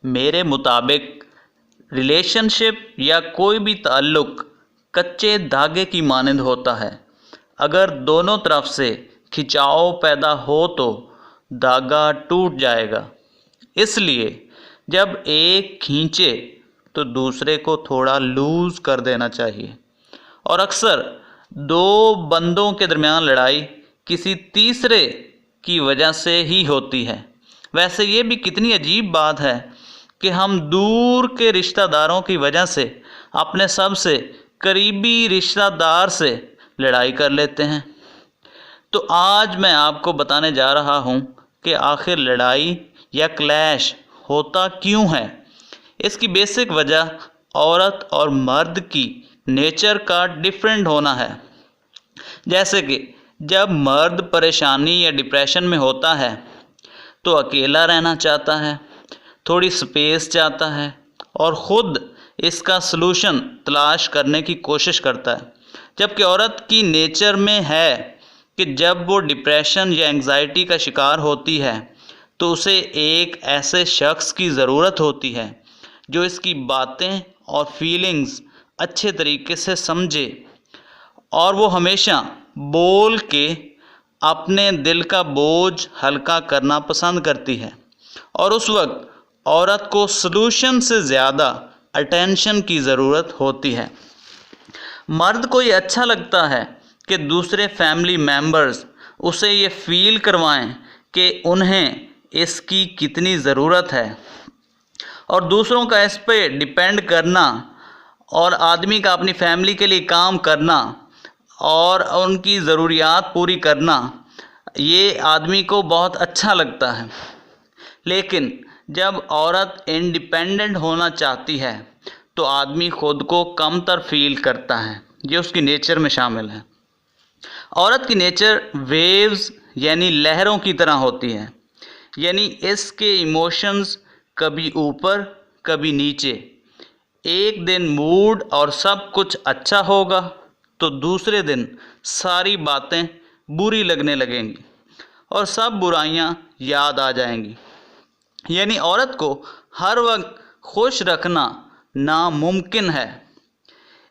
میرے مطابق ریلیشن شپ یا کوئی بھی تعلق کچے دھاگے کی مانند ہوتا ہے۔ اگر دونوں طرف سے کھنچاؤ پیدا ہو تو دھاگا ٹوٹ جائے گا۔ اس لیے جب ایک کھینچے تو دوسرے کو تھوڑا لوز کر دینا چاہیے۔ اور اکثر دو بندوں کے درمیان لڑائی کسی تیسرے کی وجہ سے ہی ہوتی ہے۔ ویسے یہ بھی کتنی عجیب بات ہے کہ ہم دور کے رشتہ داروں کی وجہ سے اپنے سب سے قریبی رشتہ دار سے لڑائی کر لیتے ہیں۔ تو آج میں آپ کو بتانے جا رہا ہوں کہ آخر لڑائی یا کلیش ہوتا کیوں ہے۔ اس کی بیسک وجہ عورت اور مرد کی نیچر کا ڈیفرنٹ ہونا ہے۔ جیسے کہ جب مرد پریشانی یا ڈپریشن میں ہوتا ہے تو اکیلا رہنا چاہتا ہے، تھوڑی سپیس چاہتا ہے اور خود اس کا سلوشن تلاش کرنے کی کوشش کرتا ہے، جبکہ عورت کی نیچر میں ہے کہ جب وہ ڈپریشن یا انگزائٹی کا شکار ہوتی ہے تو اسے ایک ایسے شخص کی ضرورت ہوتی ہے جو اس کی باتیں اور فیلنگز اچھے طریقے سے سمجھے، اور وہ ہمیشہ بول کے اپنے دل کا بوجھ ہلکا کرنا پسند کرتی ہے۔ اور اس وقت عورت کو سلوشن سے زیادہ اٹینشن کی ضرورت ہوتی ہے۔ مرد کو یہ اچھا لگتا ہے کہ دوسرے فیملی میمبرز اسے یہ فیل کروائیں کہ انہیں اس کی کتنی ضرورت ہے، اور دوسروں کا اس پہ ڈیپینڈ کرنا اور آدمی کا اپنی فیملی کے لیے کام کرنا اور ان کی ضروریات پوری کرنا، یہ آدمی کو بہت اچھا لگتا ہے۔ لیکن جب عورت انڈیپینڈنٹ ہونا چاہتی ہے تو آدمی خود کو کم تر فیل کرتا ہے۔ یہ اس کی نیچر میں شامل ہے۔ عورت کی نیچر ویوز یعنی لہروں کی طرح ہوتی ہے، یعنی اس کے ایموشنز کبھی اوپر کبھی نیچے۔ ایک دن موڈ اور سب کچھ اچھا ہوگا تو دوسرے دن ساری باتیں بری لگنے لگیں گی اور سب برائیاں یاد آ جائیں گی۔ یعنی عورت کو ہر وقت خوش رکھنا ناممکن ہے۔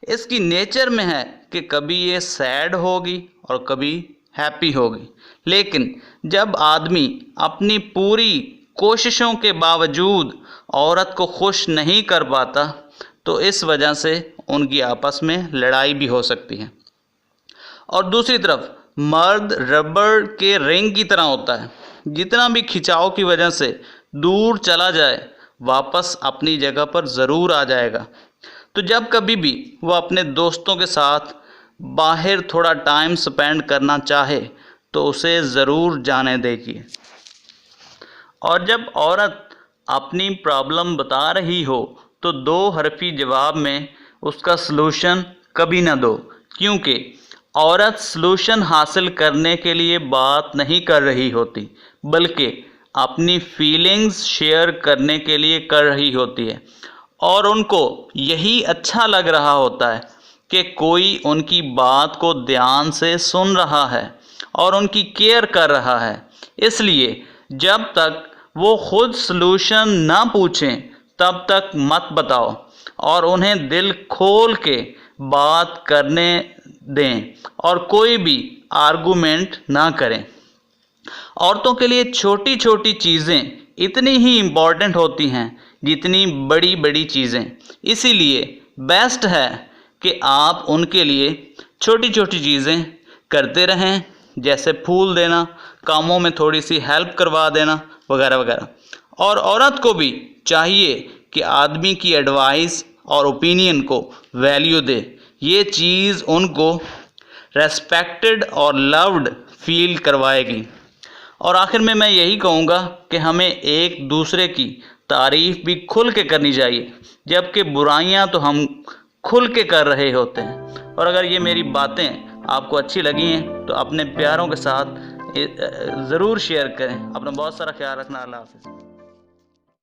اس کی نیچر میں ہے کہ کبھی یہ سیڈ ہوگی اور کبھی ہیپی ہوگی، لیکن جب آدمی اپنی پوری کوششوں کے باوجود عورت کو خوش نہیں کر پاتا تو اس وجہ سے ان کی آپس میں لڑائی بھی ہو سکتی ہے۔ اور دوسری طرف مرد ربڑ کے رنگ کی طرح ہوتا ہے، جتنا بھی کھنچاؤ کی وجہ سے دور چلا جائے واپس اپنی جگہ پر ضرور آ جائے گا۔ تو جب کبھی بھی وہ اپنے دوستوں کے ساتھ باہر تھوڑا ٹائم سپینڈ کرنا چاہے تو اسے ضرور جانے دیجیے۔ اور جب عورت اپنی پرابلم بتا رہی ہو تو دو حرفی جواب میں اس کا سلوشن کبھی نہ دو، کیونکہ عورت سلوشن حاصل کرنے کے لیے بات نہیں کر رہی ہوتی بلکہ اپنی فیلنگز شیئر کرنے کے لیے کر رہی ہوتی ہے، اور ان کو یہی اچھا لگ رہا ہوتا ہے کہ کوئی ان کی بات کو دھیان سے سن رہا ہے اور ان کی کیئر کر رہا ہے۔ اس لیے جب تک وہ خود سلوشن نہ پوچھیں تب تک مت بتاؤ اور انہیں دل کھول کے بات کرنے دیں اور کوئی بھی آرگومنٹ نہ کریں۔ عورتوں کے لیے چھوٹی چھوٹی چیزیں اتنی ہی امپورٹنٹ ہوتی ہیں جتنی بڑی بڑی چیزیں، اسی لیے بیسٹ ہے کہ آپ ان کے لیے چھوٹی چھوٹی چیزیں کرتے رہیں، جیسے پھول دینا، کاموں میں تھوڑی سی ہیلپ کروا دینا وغیرہ وغیرہ۔ اور عورت کو بھی چاہیے کہ آدمی کی ایڈوائس اور اوپینین کو ویلیو دے، یہ چیز ان کو ریسپیکٹڈ اور لوڈ فیل کروائے گی۔ اور آخر میں یہی کہوں گا کہ ہمیں ایک دوسرے کی تعریف بھی کھل کے کرنی چاہیے، جبکہ برائیاں تو ہم کھل کے کر رہے ہوتے ہیں۔ اور اگر یہ میری باتیں آپ کو اچھی لگی ہیں تو اپنے پیاروں کے ساتھ ضرور شیئر کریں۔ اپنا بہت سارا خیال رکھنا۔ اللہ حافظ۔